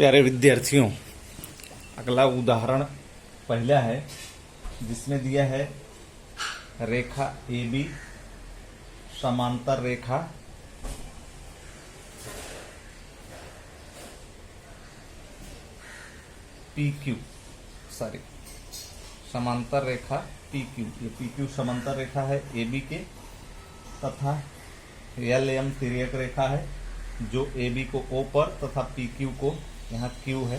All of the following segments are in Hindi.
प्यारे विद्यार्थियों, अगला उदाहरण पहला है जिसमें दिया है रेखा ए बी समांतर रेखा पी क्यू समांतर रेखा पी क्यू। ये पी क्यू समांतर रेखा है ए बी के, तथा एल एम तिर्यक रेखा है जो ए बी को ओ पर तथा पी क्यू को, यहाँ क्यू है,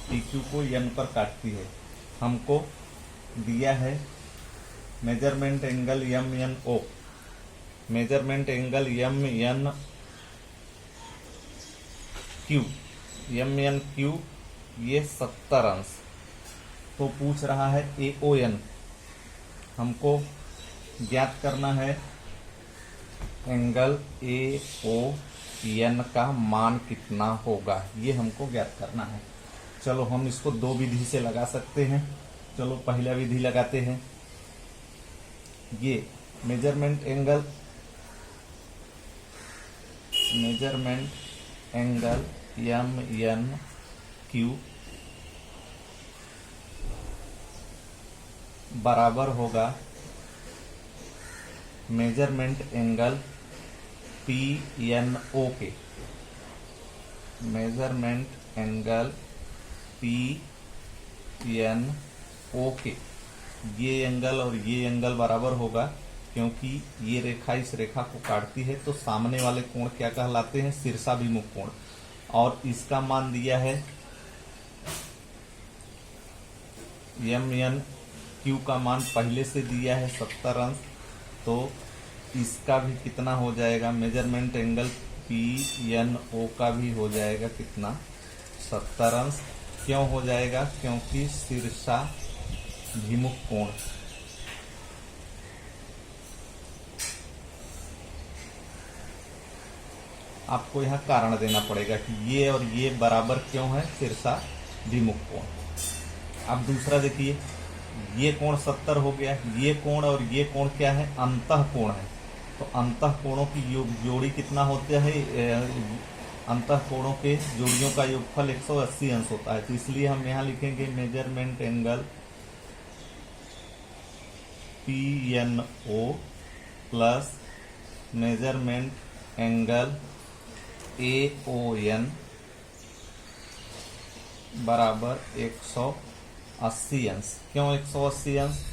पी क्यू को एन पर काटती है। हमको दिया है measurement angle M N O. Measurement angle M N Q ये 70 अंश। तो पूछ रहा है ए ओ एन। हमको ज्ञात करना है एंगल ए ओ एन का मान कितना होगा, ये हमको ज्ञात करना है। चलो हम इसको दो विधि से लगा सकते हैं। चलो पहला विधि लगाते हैं। ये measurement angle M N Q बराबर होगा measurement angle P N O के। Measurement angle P N O के, ये एंगल और ये एंगल बराबर होगा, क्योंकि ये रेखा इस रेखा को काटती है। तो सामने वाले कोण क्या कहलाते हैं? शीर्षाभिमुख कोण। और इसका मान दिया है एम एन क्यू का मान पहले से दिया है 70 अंश। तो इसका भी कितना हो जाएगा? Measurement angle P N O का भी हो जाएगा कितना? 70 अंश। क्यों हो जाएगा? क्योंकि शीर्षाभिमुख कोण। आपको यहाँ कारण देना पड़ेगा कि ये और ये बराबर क्यों है? शीर्षाभिमुख कोण। अब दूसरा देखिए, ये कोण 70 हो गया। ये कोण और ये कोण क्या है? अंतः कोण है। तो अंतः कोणों की जोड़ी कितना होता है? अंतः कोणों के जोड़ियों का योगफल 180 अंश होता है। तो इसलिए हम यहाँ लिखेंगे measurement angle P N O plus measurement angle A O N बराबर 180 अंश। क्यों 180 अंश?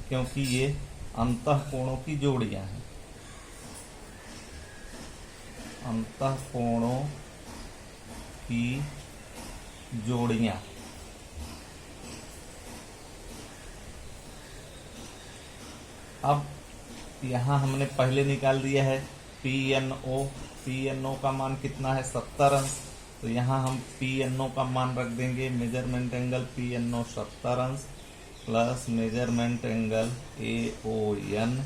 क्योंकि ये अंतः कोणों की जोड़ियां हैं। अंतः कोणों की जोड़ियां। अब यहां हमने पहले निकाल दिया है P N O. P N O का मान कितना है? 70 अंश। तो यहाँ हम पी एन ओ का मान रख देंगे measurement angle P N O 70 अंश plus measurement angle A O N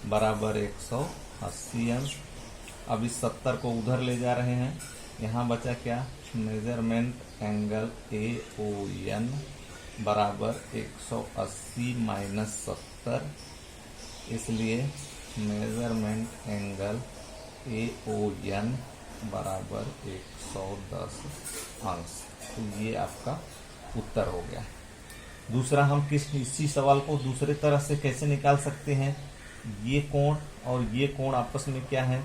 बराबर 180 अंश। अब इस 70 को उधर ले जा रहे हैं। यहाँ बचा क्या? Measurement angle A O N बराबर 180 माइनस 70। इसलिए measurement angle A O N बराबर 110 अंश। तो ये आपका उत्तर हो गया। दूसरा, हम इसी सवाल को दूसरे तरह से कैसे निकाल सकते हैं? ये कोण और ये कोण आपस में क्या है?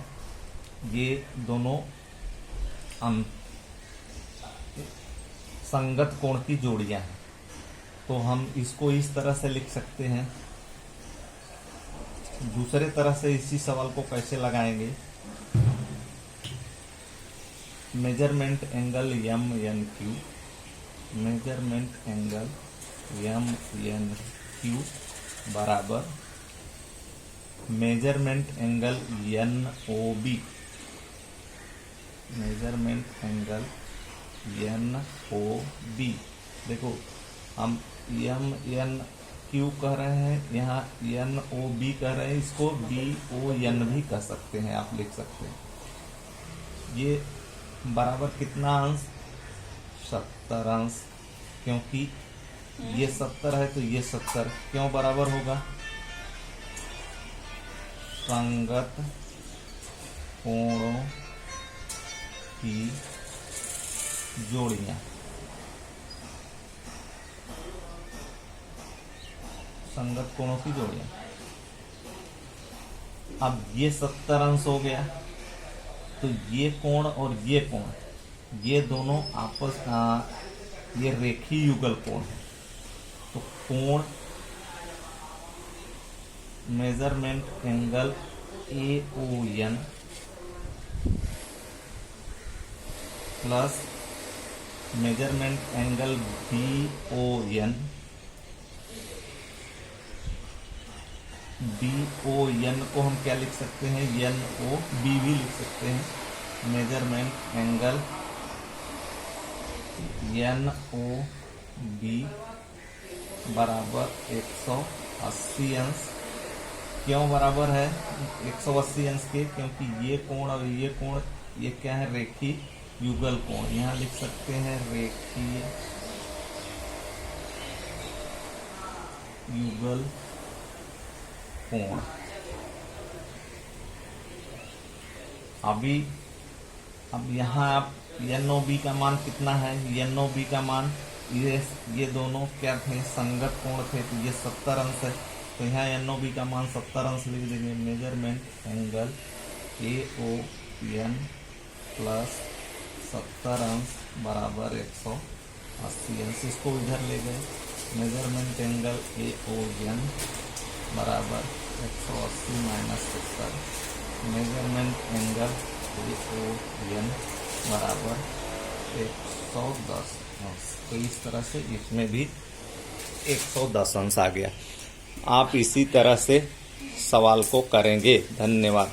ये दोनों संगत कोण की जोड़ियां हैं। तो हम इसको इस तरह से लिख सकते हैं। दूसरे तरह से इसी सवाल को कैसे लगाएंगे? Measurement angle M N Q, measurement angle M N Q बराबर measurement angle N O B. Measurement angle N O B. देखो, हम एम एन क्यू कह रहे हैं, यहाँ एन ओ बी कह रहे हैं। इसको बी ओ एन भी कह सकते हैं, आप लिख सकते हैं। ये बराबर कितना अंश? 70 अंश। क्योंकि ये 70 है तो ये 70 क्यों बराबर होगा? संगत कोणों की जोड़ियां। संगत कोणों की जोड़ियां। अब ये 70 अंश हो गया, तो ये कोण और ये कोण, ये दोनों आपस ये रेखीय युगल कोण है। तो कोण measurement angle AON plus measurement angle BON, BON को हम क्या लिख सकते हैं, NOB भी लिख सकते हैं। मेजरमेंट एंगल NOB बराबर 180 अंश। क्यों बराबर है 180 अंश के? क्योंकि ये कोण और ये कोण ये क्या है, रेखीय युगल कोण। यहाँ लिख सकते हैं रेखीय युगल कोण। अब यहाँ आप NOB का मान कितना है, NOB का मान ये दोनों क्या थे, संगत कोण थे, तो ये 70 अंश है। तो यहाँ NOB का मान 70 अंश लिख देंगे। मेजरमेंट एंगल AON प्लस 70 अंश बराबर 180 अंश। इसको इधर ले गए, मेजरमेंट एंगल AON बराबर 180 माइनस 70, मेजरमेंट एंगल AON बराबर 110 अंश। तो इस तरह से इसमें भी 110 अंश आ गया। आप इसी तरह से सवाल को करेंगे। धन्यवाद।